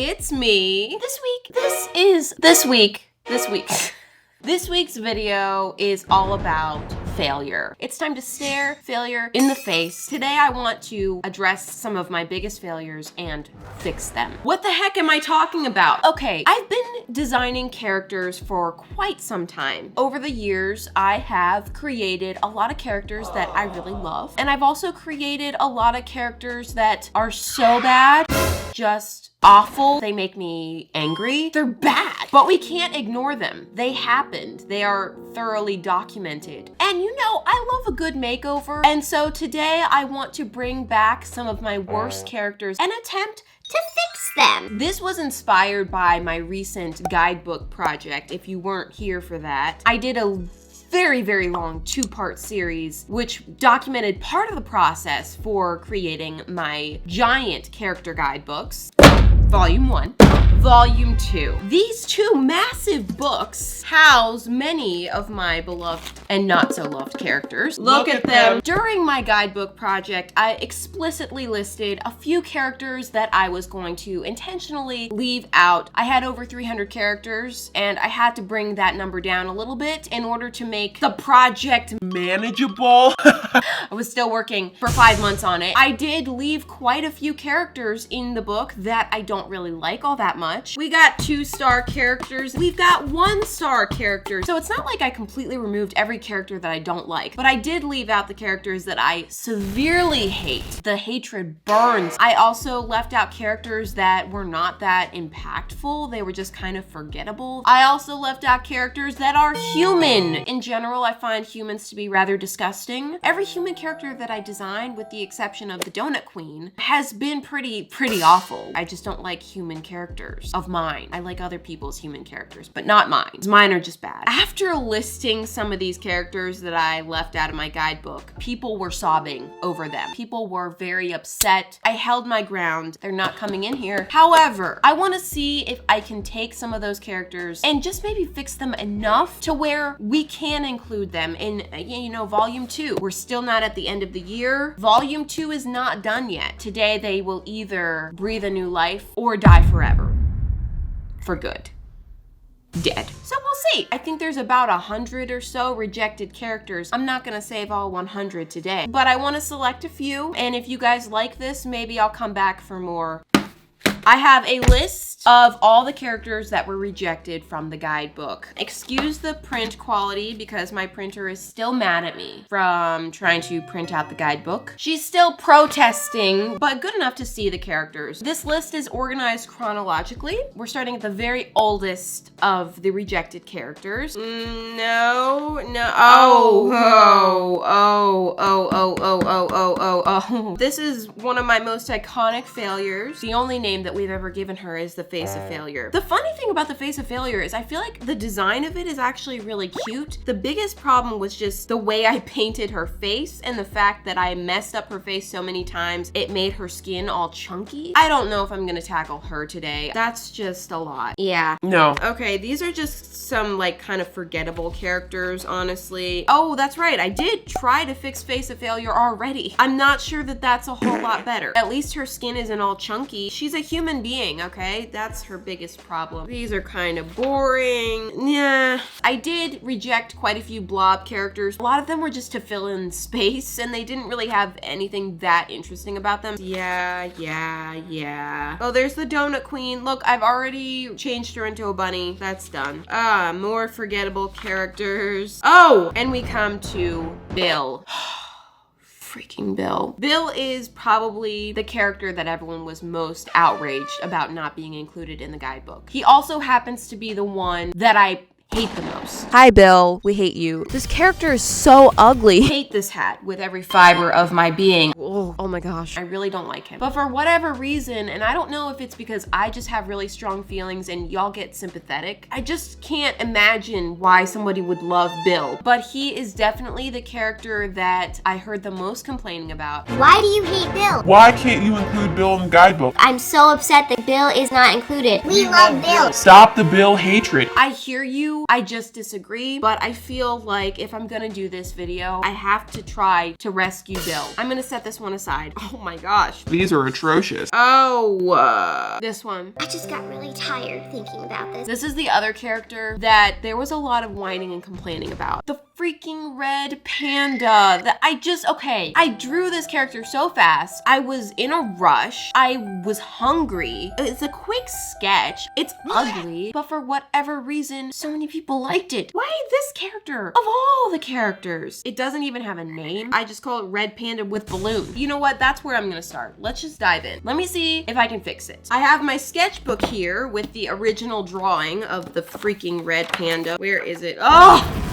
it's me. This week's video is all about failure. It's time to stare failure in the face. Today I want to address some of my biggest failures and fix them. What the heck am I talking about? Okay, I've been designing characters for quite some time. Over the years, I have created a lot of characters that I really love, and I've also created a lot of characters that are so bad, just awful. They make me angry. They're bad, but we can't ignore them. They happened. They are thoroughly documented. And you know, I love a good makeover. And so today I want to bring back some of my worst characters and attempt to fix them. This was inspired by my recent guidebook project. If you weren't here for that, I did a very, very long 2-part series which documented part of the process for creating my giant character guidebooks. Volume 1, Volume 2. These two massive books house many of my beloved and not so loved characters. Look at them. During my guidebook project, I explicitly listed a few characters that I was going to intentionally leave out. I had over 300 characters, and I had to bring that number down a little bit in order to make the project manageable. I was still working for 5 months on it. I did leave quite a few characters in the book that I don't really like all that much. We got 2-star characters. We've got 1-star characters. So it's not like I completely removed every character that I don't like, but I did leave out the characters that I severely hate. The hatred burns. I also left out characters that were not that impactful. They were just kind of forgettable. I also left out characters that are human. In general, I find humans to be rather disgusting. Every human character that I designed, with the exception of the Donut Queen, has been pretty awful. I just don't like human characters of mine. I like other people's human characters, but not mine. Mine are just bad. After listing some of these characters that I left out of my guidebook, people were sobbing over them. People were very upset. I held my ground. They're not coming in here. However, I want to see if I can take some of those characters and just maybe fix them enough to where we can include them in, you know, Volume 2. We're still not at the end of the year. Volume 2 is not done yet. Today, they will either breathe a new life or die forever. For good. Dead. So we'll see. I think there's about 100 or so rejected characters. I'm not gonna save all 100 today, but I want to select a few, and if you guys like this, maybe I'll come back for more. I have a list of all the characters that were rejected from the guidebook. Excuse the print quality because my printer is still mad at me from trying to print out the guidebook. She's still protesting, but good enough to see the characters. This list is organized chronologically. We're starting at the very oldest of the rejected characters. This is one of my most iconic failures. The only name that we've ever given her is the Face of Failure. The funny thing about the Face of Failure is I feel like the design of it is actually really cute. The biggest problem was just the way I painted her face and the fact that I messed up her face so many times, it made her skin all chunky. I don't know if I'm gonna tackle her today. That's just a lot. Yeah. No. Okay, these are just some like kind of forgettable characters, honestly. Oh, that's right. I did try to fix Face of Failure already. I'm not sure that that's a whole lot better. At least her skin isn't all chunky. She's a human being, okay? That's her biggest problem. These are kind of boring. Yeah. I did reject quite a few blob characters. A lot of them were just to fill in space, and they didn't really have anything that interesting about them. Yeah. Oh, there's the Donut Queen. Look, I've already changed her into a bunny. That's done. More forgettable characters. Oh, and we come to Bill. Freaking Bill. Bill is probably the character that everyone was most outraged about not being included in the guidebook. He also happens to be the one that I hate the most. Hi, Bill. We hate you. This character is so ugly. I hate this hat with every fiber of my being. Oh my gosh. I really don't like him. But for whatever reason, and I don't know if it's because I just have really strong feelings and y'all get sympathetic, I just can't imagine why somebody would love Bill. But he is definitely the character that I heard the most complaining about. Why do you hate Bill? Why can't you include Bill in the guidebook? I'm so upset that Bill is not included. We love Bill. Stop the Bill hatred. I hear you you. I just disagree, but I feel like if I'm gonna do this video, I have to try to rescue Bill. I'm gonna set this one aside. Oh my gosh. These are atrocious. Oh, this one. I just got really tired thinking about this. This is the other character that there was a lot of whining and complaining about. The freaking red panda that okay, I drew this character so fast. I was in a rush. I was hungry. It's a quick sketch. It's ugly, but for whatever reason, so many people liked it. Why this character? Of all the characters. It doesn't even have a name. I just call it red panda with balloon. You know what? That's where I'm gonna start. Let's just dive in. Let me see if I can fix it. I have my sketchbook here with the original drawing of the freaking red panda. Where is it? Oh!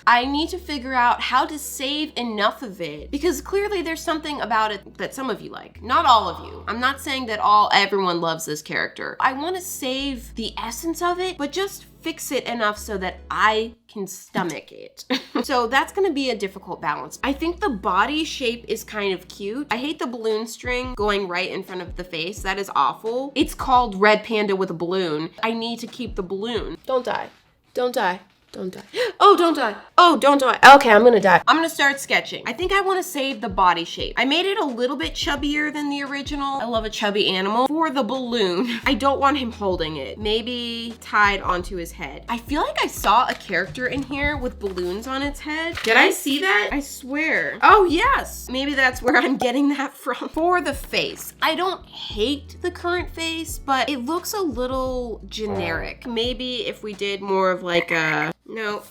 I need to figure out how to save enough of it because clearly there's something about it that some of you like. Not all of you. I'm not saying that everyone loves this character. I want to save the essence of it, but just fix it enough so that I can stomach it. So that's gonna be a difficult balance. I think the body shape is kind of cute. I hate the balloon string going right in front of the face. That is awful. It's called red panda with a balloon. I need to keep the balloon. Don't die. Don't die. Don't die. Oh, don't die. Oh, don't die. Okay, I'm gonna die. I'm gonna start sketching. I think I wanna save the body shape. I made it a little bit chubbier than the original. I love a chubby animal. For the balloon, I don't want him holding it. Maybe tied onto his head. I feel like I saw a character in here with balloons on its head. Did I see that? I swear. Oh, yes. Maybe that's where I'm getting that from. For the face, I don't hate the current face, but it looks a little generic. Maybe if we did more of like a no,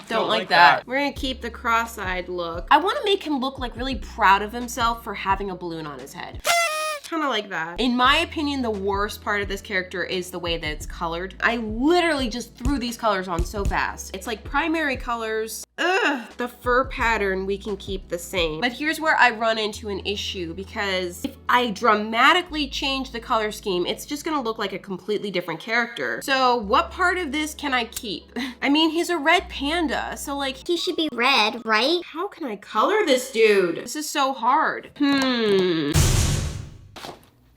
don't like that. We're gonna keep the cross-eyed look. I wanna make him look like really proud of himself for having a balloon on his head. Kind of like that. In my opinion, the worst part of this character is the way that it's colored. I literally just threw these colors on so fast. It's like primary colors. Ugh. The fur pattern we can keep the same. But here's where I run into an issue because if I dramatically change the color scheme, it's just gonna look like a completely different character. So what part of this can I keep? I mean, he's a red panda, so like He should be red, right? how can I color this dude? This is so hard.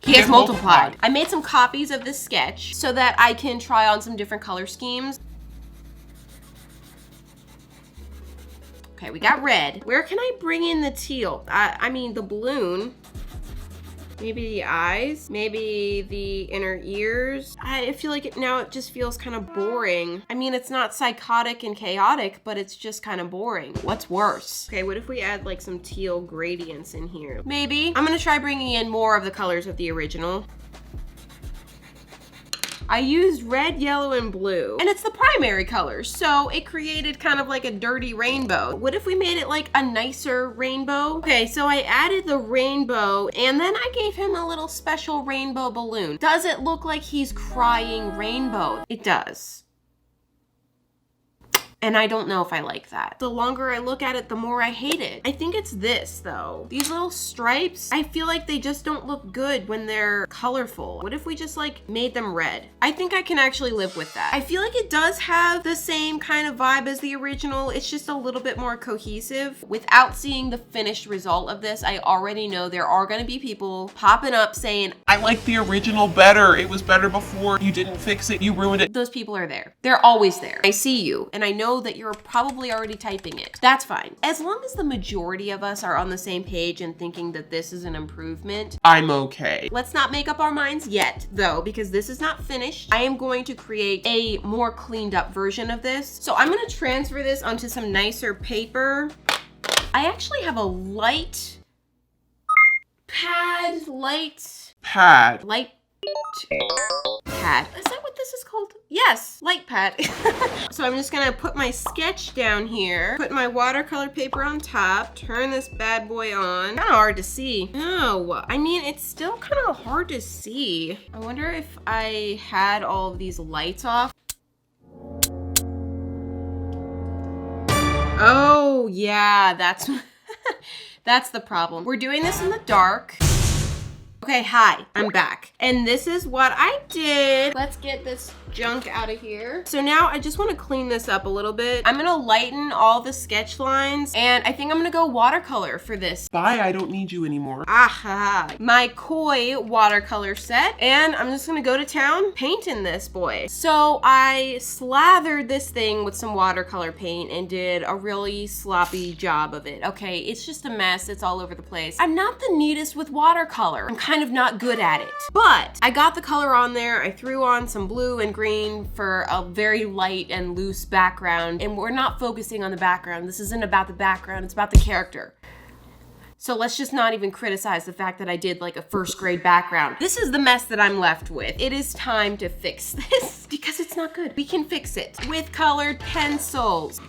He has multiplied. I made some copies of this sketch so that I can try on some different color schemes. Okay, we got red. Where can I bring in the teal? I mean, the balloon. Maybe the eyes, maybe the inner ears. I feel like now it just feels kind of boring. I mean, it's not psychotic and chaotic, but it's just kind of boring. What's worse? Okay, what if we add like some teal gradients in here? Maybe. I'm gonna try bringing in more of the colors of the original. I used red, yellow, and blue, and it's the primary colors, so it created kind of like a dirty rainbow. What if we made it like a nicer rainbow? Okay, so I added the rainbow, and then I gave him a little special rainbow balloon. Does it look like he's crying rainbow? It does. And I don't know if I like that. The longer I look at it, the more I hate it. I think it's this though. These little stripes, I feel like they just don't look good when they're colorful. What if we just like made them red? I think I can actually live with that. I feel like it does have the same kind of vibe as the original. It's just a little bit more cohesive. Without seeing the finished result of this, I already know there are gonna be people popping up saying, I like the original better. It was better before. You didn't fix it. You ruined it. those people are there. They're always there. I see you, and I know that you're probably already typing it. That's fine. As long as the majority of us are on the same page and thinking that this is an improvement, I'm okay. let's not make up our minds yet, though, because this is not finished. I am going to create a more cleaned up version of this. So I'm gonna transfer this onto some nicer paper. I actually have a light pad. Is that what this is called? Yes, light pad. So I'm just gonna put my sketch down here, put my watercolor paper on top, turn this bad boy on. Kind of hard to see. No, I mean, it's still kind of hard to see. I wonder if I had all of these lights off. Oh yeah, that's the problem. We're doing this in the dark. Okay, hi, I'm back. And this is what I did. Let's get this junk out of here. So now I just want to clean this up a little bit. I'm gonna lighten all the sketch lines, and I think I'm gonna go watercolor for this. Bye, I don't need you anymore. Aha, my koi watercolor set, and I'm just gonna go to town painting this boy. So I slathered this thing with some watercolor paint and did a really sloppy job of it. Okay, it's just a mess, it's all over the place. I'm not the neatest with watercolor. I'm kind of not good at it, but I got the color on there. I threw on some blue and green for a very light and loose background, and we're not focusing on the background. This isn't about the background, it's about the character. So let's just not even criticize the fact that I did like a first grade background. This is the mess that I'm left with. It is time to fix this because it's not good. We can fix it with colored pencils.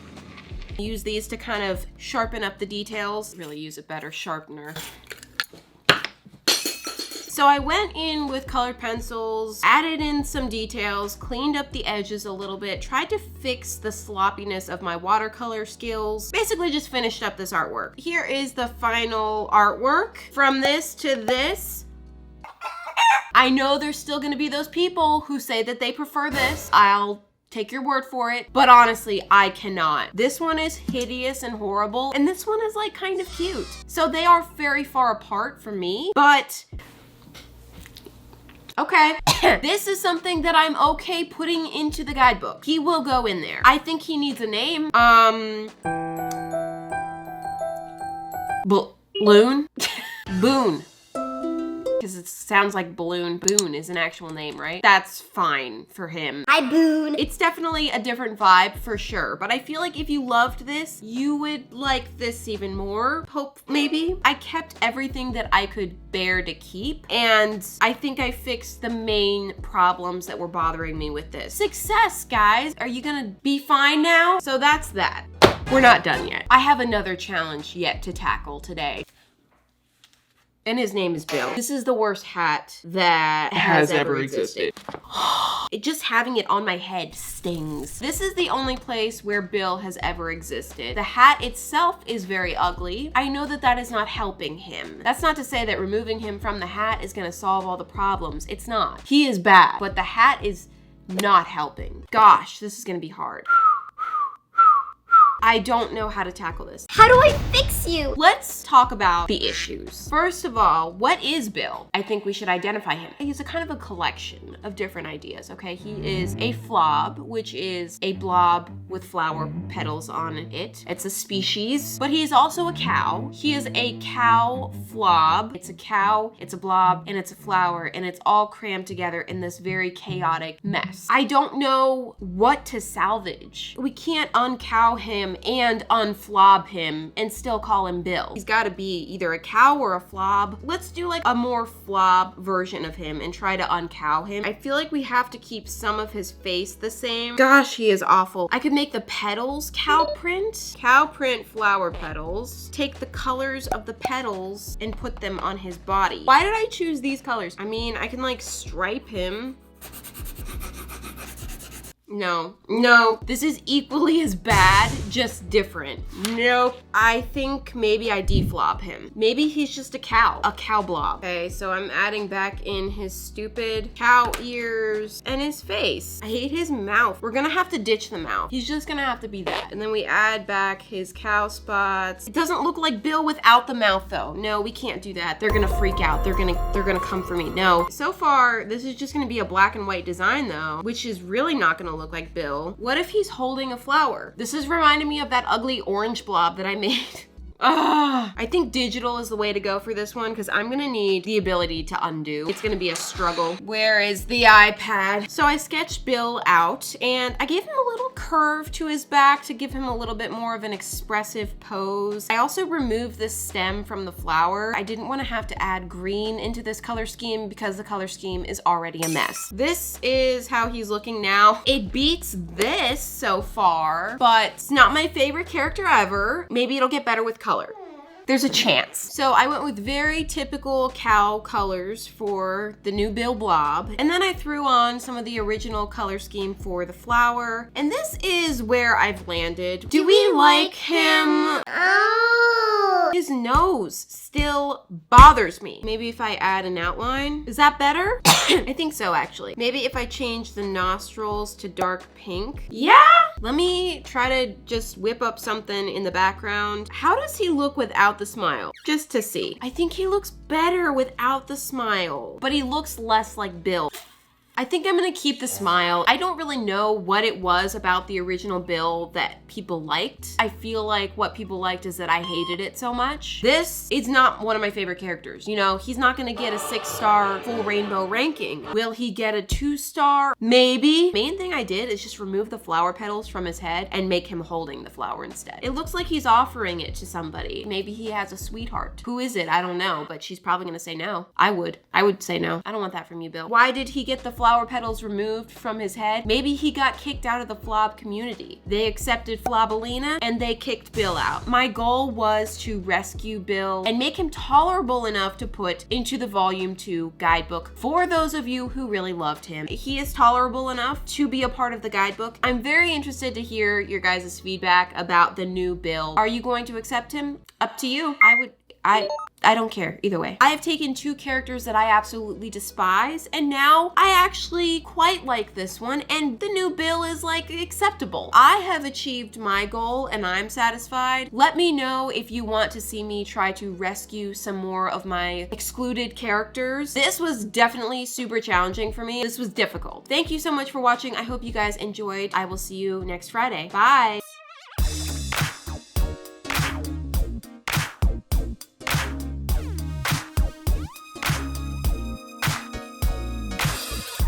Use these to kind of sharpen up the details. Really use a better sharpener. So I went in with colored pencils, added in some details, cleaned up the edges a little bit, tried to fix the sloppiness of my watercolor skills, basically just finished up this artwork. Here is the final artwork. From this to this. I know there's still gonna be those people who say that they prefer this. I'll take your word for it, but honestly, I cannot. This one is hideous and horrible, and this one is like kind of cute. So they are very far apart from me, but okay. This is something that I'm okay putting into the guidebook. He will go in there. I think he needs a name. Balloon? Boone. Because it sounds like balloon. Boone is an actual name, right? That's fine for him. Hi, Boone. It's definitely a different vibe for sure, but I feel like if you loved this, you would like this even more. Hope, maybe. I kept everything that I could bear to keep, and I think I fixed the main problems that were bothering me with this. Success, guys! Are you gonna be fine now? So that's that. We're not done yet. I have another challenge yet to tackle today. And his name is Bill. This is the worst hat that has ever existed. Just having it on my head stings. This is the only place where Bill has ever existed. The hat itself is very ugly. I know that that is not helping him. That's not to say that removing him from the hat is gonna solve all the problems. It's not. He is bad, but the hat is not helping. Gosh, this is gonna be hard. I don't know how to tackle this. How do I fix you? Let's talk about the issues. First of all, what is Bill? I think we should identify him. He's a kind of a collection of different ideas, okay? He is a flob, which is a blob with flower petals on it. It's a species, but he's also a cow. He is a cow flob. It's a cow, it's a blob, and it's a flower, and it's all crammed together in this very chaotic mess. I don't know what to salvage. We can't uncow him and unflob him and still call him Bill. He's gotta be either a cow or a flob. Let's do like a more flob version of him and try to uncow him. I feel like we have to keep some of his face the same. Gosh, he is awful. I could make the petals cow print. Cow print flower petals. Take the colors of the petals and put them on his body. Why did I choose these colors? I mean, I can like stripe him. No, this is equally as bad, just different. Nope. I think maybe I deflob him. Maybe he's just a cow blob. Okay, so I'm adding back in his stupid cow ears and his face. I hate his mouth. We're gonna have to ditch the mouth. He's just gonna have to be that. And then we add back his cow spots. It doesn't look like Bill without the mouth though. No, we can't do that. They're gonna freak out. They're gonna come for me. No. So far, this is just gonna be a black and white design though, which is really not gonna look like Bill. What if he's holding a flower? This is reminding me of that ugly orange blob that I made. I think digital is the way to go for this one because I'm gonna need the ability to undo. It's gonna be a struggle. Where is the iPad? So I sketched Bill out and I gave him a little curve to his back to give him a little bit more of an expressive pose. I also removed this stem from the flower. I didn't want to have to add green into this color scheme because the color scheme is already a mess. This is how he's looking now. It beats this so far, but it's not my favorite character ever. Maybe it'll get better with color. There's a chance. So I went with very typical cow colors for the new Bill blob. And then I threw on some of the original color scheme for the flower. And this is where I've landed. Do we like him? Oh. His nose still bothers me. Maybe if I add an outline, is that better? I think so, actually. Maybe if I change the nostrils to dark pink. Yeah! Let me try to just whip up something in the background. How does he look without the smile? Just to see. I think he looks better without the smile, but he looks less like Bill. I think I'm gonna keep the smile. I don't really know what it was about the original Bill that people liked. I feel like what people liked is that I hated it so much. This is not one of my favorite characters. You know, he's not gonna get a 6-star full rainbow ranking. Will he get a 2-star? Maybe. Main thing I did is just remove the flower petals from his head and make him holding the flower instead. It looks like he's offering it to somebody. Maybe he has a sweetheart. Who is it? I don't know, but she's probably gonna say no. I would say no. I don't want that from you, Bill. Why did he get the flower petals removed from his head? Maybe he got kicked out of the flob community. They accepted Flobalina and they kicked Bill out. My goal was to rescue Bill and make him tolerable enough to put into the volume 2 guidebook for those of you who really loved him. He is tolerable enough to be a part of the guidebook. I'm very interested to hear your guys' feedback about the new Bill. Are you going to accept him? Up to you. I don't care either way. I have taken 2 characters that I absolutely despise, and now I actually quite like this one, and the new Bill is like acceptable. I have achieved my goal and I'm satisfied. Let me know if you want to see me try to rescue some more of my excluded characters. This was definitely super challenging for me. This was difficult. Thank you so much for watching. I hope you guys enjoyed. I will see you next Friday. Bye.